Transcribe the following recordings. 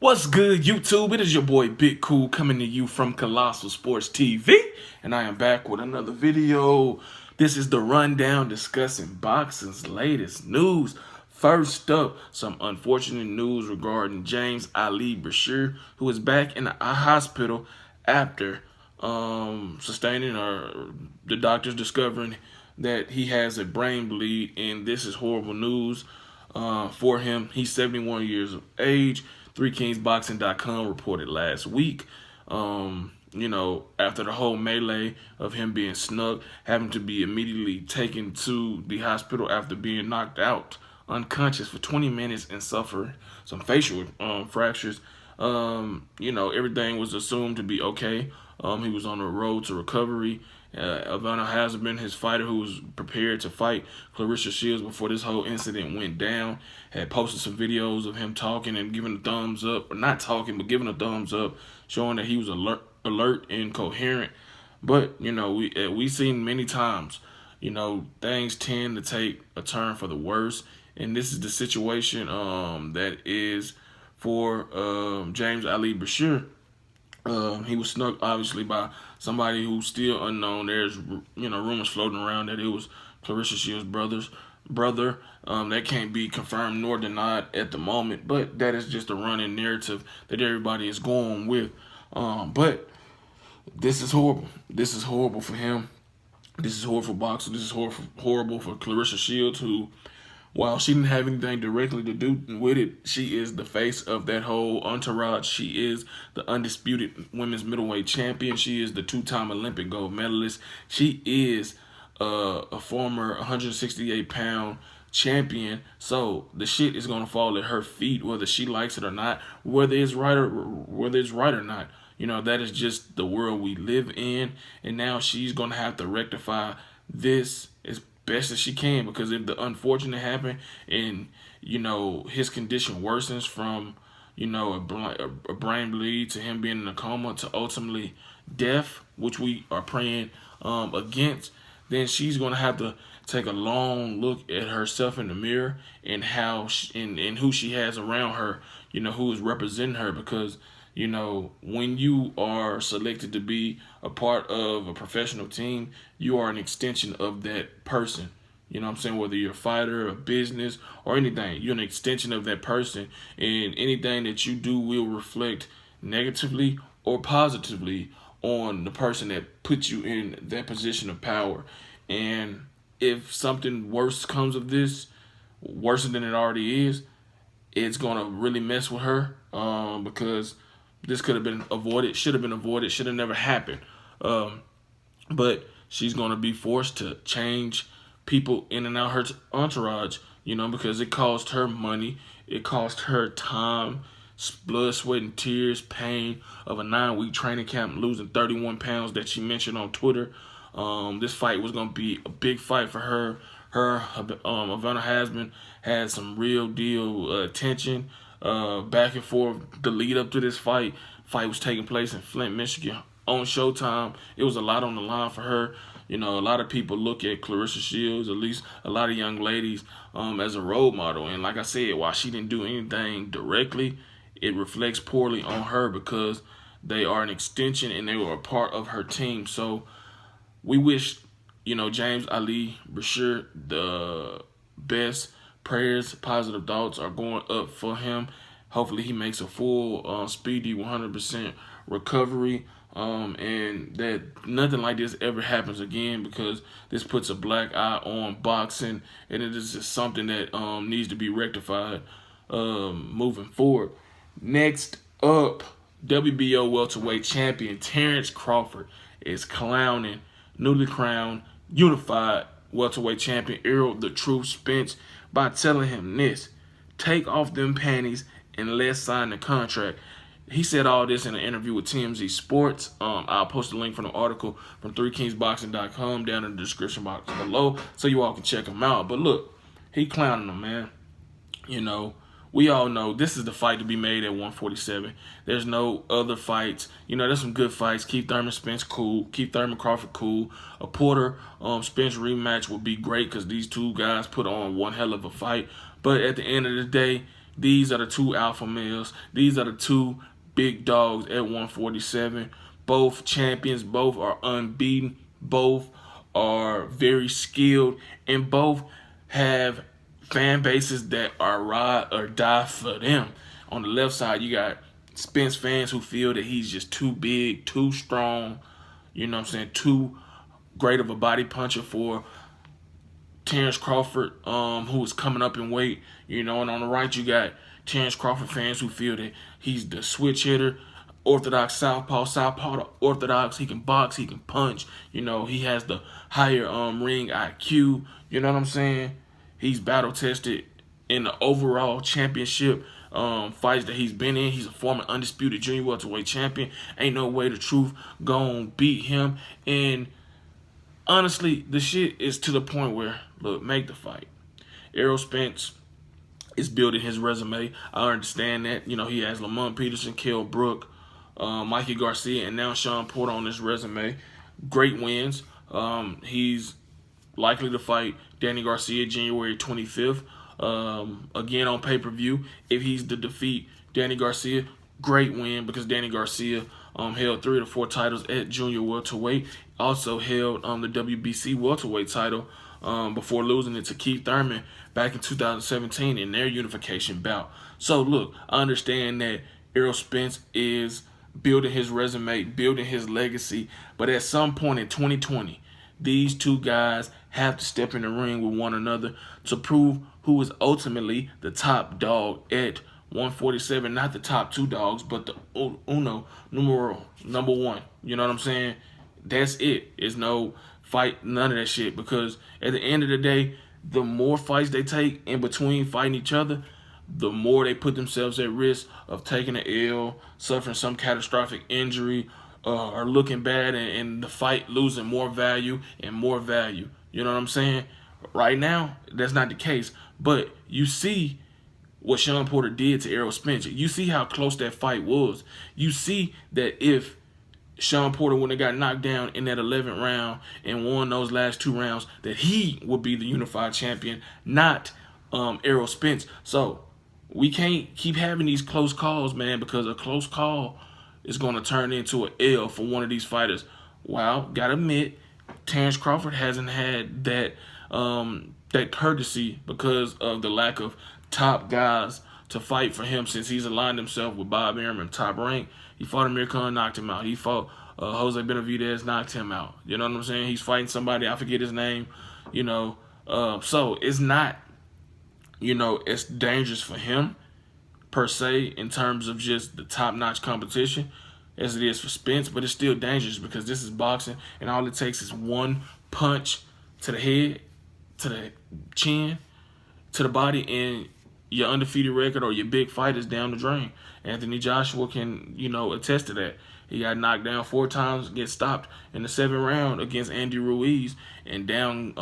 What's good, YouTube? It is your boy Big Cool coming to you from Colossal Sports TV, and I am back with another video. This is the rundown discussing boxing's latest news. First up, some unfortunate news regarding James Ali Bashir, who is back in a hospital after sustaining or the doctors discovering that he has a brain bleed, and this is horrible news for him. He's 71 years of age. 3kingsboxing.com reported last week, after the whole melee of him being snuck, having to be immediately taken to the hospital after being knocked out unconscious for 20 minutes and suffer some facial fractures. Everything was assumed to be okay. He was on the road to recovery. Ivana Hasbin, his fighter who was prepared to fight Clarissa Shields before this whole incident went down, had posted some videos of him talking and giving a thumbs up, or not talking, but giving a thumbs up, showing that he was alert and coherent. But, we've seen many times, things tend to take a turn for the worse. And this is the situation that is for James Ali Bashir. He was snuck, obviously, by somebody who's still unknown. There's, rumors floating around that it was Clarissa Shields' brother. That can't be confirmed nor denied at the moment, but that is just a running narrative that everybody is going with. But this is horrible. This is horrible for him. This is horrible for boxing. This is horrible for Clarissa Shields, who, while she didn't have anything directly to do with it, she is the face of that whole entourage. She is the undisputed women's middleweight champion. She is the two-time Olympic gold medalist. She is a former 168-pound champion. So the shit is gonna fall at her feet, whether she likes it or not, whether it's right or not. That is just the world we live in, and now she's gonna have to rectify this as best as she can, because if the unfortunate happen and his condition worsens from a brain bleed to him being in a coma to ultimately death, which we are praying against, then she's gonna have to take a long look at herself in the mirror and how and who she has around her, who is representing her, because when you are selected to be a part of a professional team, you are an extension of that person. Whether you're a fighter, a business, or anything, you're an extension of that person, and anything that you do will reflect negatively or positively on the person that puts you in that position of power. And if something worse comes of this, worse than it already is, it's gonna really mess with her, because this could have been avoided, should have been avoided, should have never happened. But she's going to be forced to change people in and out her entourage, because it cost her money. It cost her time, blood, sweat, and tears, pain of a 9-week training camp, losing 31 pounds that she mentioned on Twitter. This fight was going to be a big fight for her. Ivana Hasbin had some real deal tension back and forth. The lead up to this fight was taking place in Flint, Michigan on Showtime. It was a lot on the line for her. A lot of people look at Clarissa Shields, at least a lot of young ladies, as a role model. And like I said, while she didn't do anything directly, it reflects poorly on her because they are an extension and they were a part of her team. So we wish, James Ali Bashir the best. Prayers, positive thoughts are going up for him. Hopefully he makes a full, speedy 100% recovery, and that nothing like this ever happens again, because this puts a black eye on boxing, and it is just something that needs to be rectified moving forward. Next up, WBO welterweight champion Terrence Crawford is clowning newly crowned unified welterweight champion Errol the Truth Spence by telling him this: take off them panties and let's sign the contract. He said all this in an interview with TMZ Sports. I'll post a link from the article from 3kingsboxing.com down in the description box below so you all can check him out. But look, he clowning him, man. We all know this is the fight to be made at 147. There's no other fights. There's some good fights. Keith Thurman, Spence, cool. Keith Thurman, Crawford, cool. A Porter, Spence rematch would be great because these two guys put on one hell of a fight. But at the end of the day, These are the two alpha males. These are the two big dogs at 147. Both champions. Both are unbeaten. Both are very skilled. And both have fan bases that are ride or die for them. On the left side, you got Spence fans who feel that he's just too big, too strong, you know what I'm saying, too great of a body puncher for Terrence Crawford, who is coming up in weight, you know. And on the right, you got Terrence Crawford fans who feel that he's the switch hitter, orthodox southpaw to orthodox. He can box, he can punch, you know. He has the higher ring IQ, you know what I'm saying. He's battle tested in the overall championship fights that he's been in. He's a former undisputed junior welterweight champion. Ain't no way the truth gonna beat him. And honestly, the shit is to the point where, look, make the fight. Errol Spence is building his resume. I understand that. You know, he has Lamont Peterson, Kell Brook, Mikey Garcia, and now Sean Porter on his resume. Great wins. He's likely to fight Danny Garcia January 25th. Again on pay-per-view. If he's to defeat Danny Garcia, great win, because Danny Garcia held 3 of the 4 titles at junior welterweight. Also held the WBC welterweight title before losing it to Keith Thurman back in 2017 in their unification bout. So look, I understand that Errol Spence is building his resume, building his legacy, but at some point in 2020, these two guys have to step in the ring with one another to prove who is ultimately the top dog at 147. Not the top 2 dogs, but the number 1. You know what I'm saying? That's it. There's no fight, none of that shit. Because at the end of the day, the more fights they take in between fighting each other, the more they put themselves at risk of taking an L, suffering some catastrophic injury, or looking bad, and the fight losing more value and more value. You know what I'm saying? Right now, that's not the case. But you see what Sean Porter did to Errol Spence. You see how close that fight was. You see that if Sean Porter wouldn't have got knocked down in that 11th round and won those last 2 rounds, that he would be the unified champion, not Errol Spence. So we can't keep having these close calls, man, because a close call is going to turn into an L for one of these fighters. Well, gotta admit, Terrence Crawford hasn't had that that courtesy because of the lack of top guys to fight for him since he's aligned himself with Bob Arum, top rank. He fought Amir Khan, knocked him out. He fought Jose Benavidez, knocked him out. You know what I'm saying? He's fighting somebody, I forget his name, you know. So it's not, you know, it's dangerous for him per se in terms of just the top-notch competition as it is for Spence, but it's still dangerous because this is boxing, and all it takes is one punch to the head, to the chin, to the body, and your undefeated record or your big fight is down the drain. Anthony Joshua can, you know, attest to that. He got knocked down 4 times, get stopped in the 7th round against Andy Ruiz, and down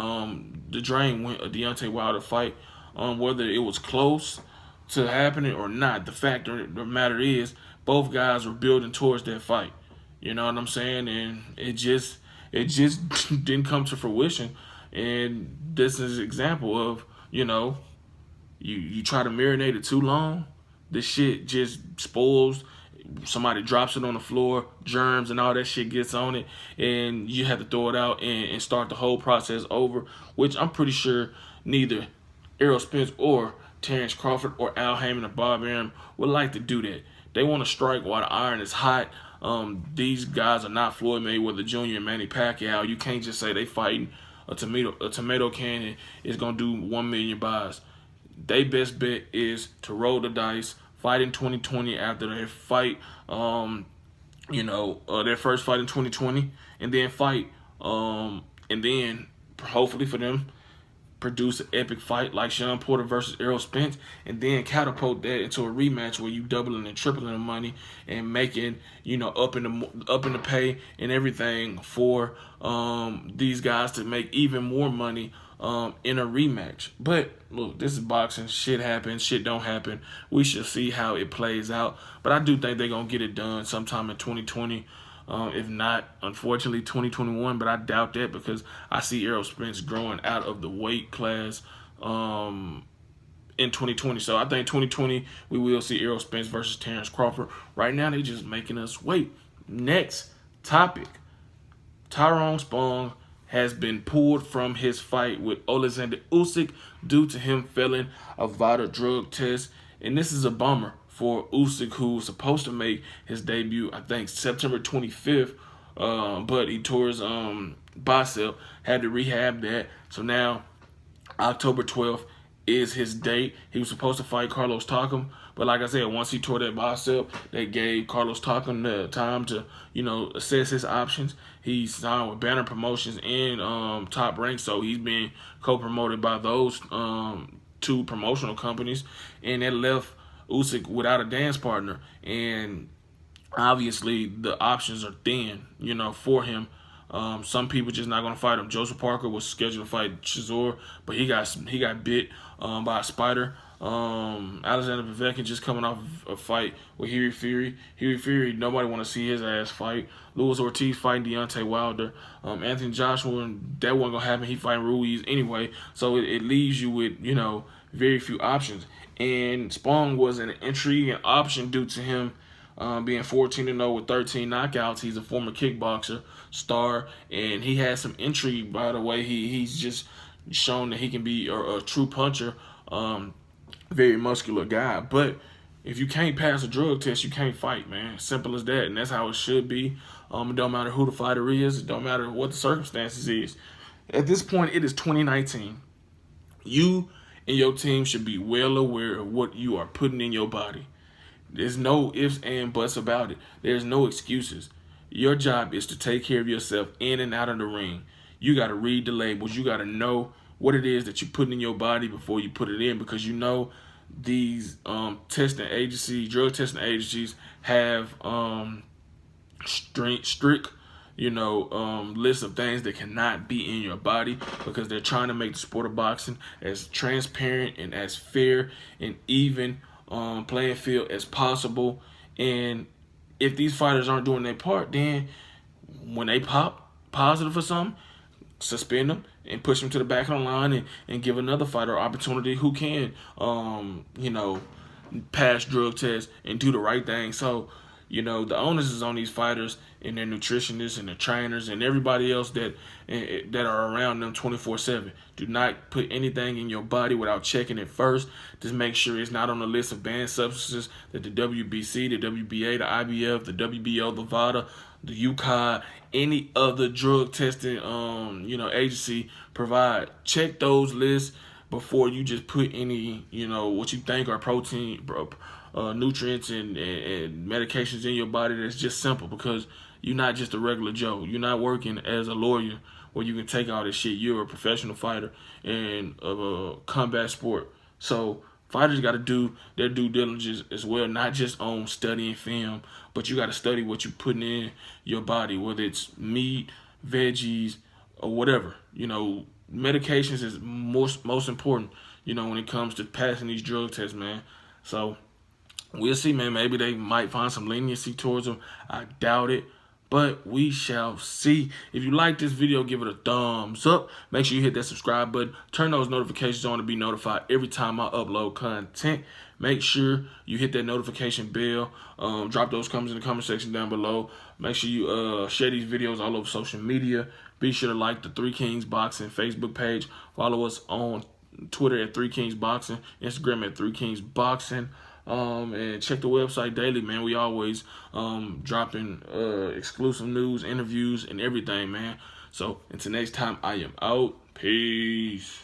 the drain went a Deontay Wilder fight. Whether it was close to happening or not, the fact of the matter is both guys were building towards that fight. You know what I'm saying? And it just didn't come to fruition. And this is an example of, you know, you try to marinate it too long, this shit just spoils. Somebody drops it on the floor, germs and all that shit gets on it, and you have to throw it out and start the whole process over, which I'm pretty sure neither Errol Spence or Terrence Crawford or Al Haymon or Bob Arum would like to do that. They want to strike while the iron is hot. These guys are not Floyd Mayweather Jr. and Manny Pacquiao. You can't just say they fighting a tomato can and it's going to do 1 million buys. Their best bet is to roll the dice, fight in 2020 after their fight, their first fight in 2020, and then fight, and then hopefully for them, produce an epic fight like Sean Porter versus Errol Spence, and then catapult that into a rematch where you doubling and tripling the money and making, you know, up in the pay and everything for these guys to make even more money in a rematch. But look, this is boxing. Shit happens. Shit don't happen. We shall see how it plays out. But I do think they're gonna get it done sometime in 2020. If not, unfortunately, 2021. But I doubt that because I see Errol Spence growing out of the weight class. And in 2020. So I think 2020 we will see Errol Spence versus Terrence Crawford. Right now they just making us wait. Next topic. Tyrone Spong has been pulled from his fight with Oleksandr Usyk due to him failing a vital drug test. And this is a bummer for Usyk, who was supposed to make his debut, I think, September 25th. But he tore his bicep, had to rehab that. So now October 12th is his date. He was supposed to fight Carlos Takam, but like I said, once he tore that bicep, they gave Carlos Takam the time to, assess his options. He signed with Banner Promotions and Top Rank, so he's being co-promoted by those two promotional companies, and that left Usyk without a dance partner. And obviously, the options are thin, for him. Some people just not gonna fight him. Joseph Parker was scheduled to fight Chisora, but he got bit by a spider. Alexander Povetkin just coming off a fight with Hughie Fury. Hughie Fury, nobody want to see his ass fight. Luis Ortiz fighting Deontay Wilder. Anthony Joshua, that wasn't gonna happen. He fighting Ruiz anyway. So it leaves you with very few options. And Spong was an intriguing option due to him being 14-0 with 13 knockouts. He's a former kickboxer star, and he has some intrigue. By the way, he's just shown that he can be a true puncher. Very muscular guy. But if you can't pass a drug test, you can't fight, man. Simple as that, and that's how it should be. It don't matter who the fighter is. It don't matter what the circumstances is. At this point, it is 2019. You and your team should be well aware of what you are putting in your body. There's no ifs and buts about it. There's no excuses. Your job is to take care of yourself in and out of the ring. You got to read the labels. You got to know what it is that you're putting in your body before you put it in, because these testing agencies, drug testing agencies have strict list of things that cannot be in your body, because they're trying to make the sport of boxing as transparent and as fair and even playing field as possible. And if these fighters aren't doing their part, then when they pop positive for something, suspend them and push them to the back of the line and give another fighter an opportunity who can pass drug tests and do the right thing. So the onus is on these fighters and their nutritionists and their trainers and everybody else that are around them 24/7. Do not put anything in your body without checking it first. Just make sure it's not on the list of banned substances that the WBC, the WBA, the IBF, the WBO, the VADA, the UCOD, any other drug testing agency provide. Check those lists before you just put any what you think are protein, nutrients and medications in your body that's just simple, because you're not just a regular Joe. You're not working as a lawyer where you can take all this shit. You're a professional fighter in a combat sport. So fighters got to do their due diligence as well, not just on studying film, but you got to study what you're putting in your body, whether it's meat, veggies, or whatever. Medications is most important, when it comes to passing these drug tests, man. So we'll see, man. Maybe they might find some leniency towards them. I doubt it, but we shall see. If you like this video, give it a thumbs up. Make sure you hit that subscribe button. Turn those notifications on to be notified every time I upload content. Make sure you hit that notification bell. Drop those comments in the comment section down below. Make sure you share these videos all over social media. Be sure to like the Three Kings Boxing Facebook page. Follow us on Twitter at 3 Kings Boxing, Instagram at 3 Kings Boxing. And check the website daily, man. We always dropping exclusive news, interviews, and everything, man. So until next time, I am out. Peace.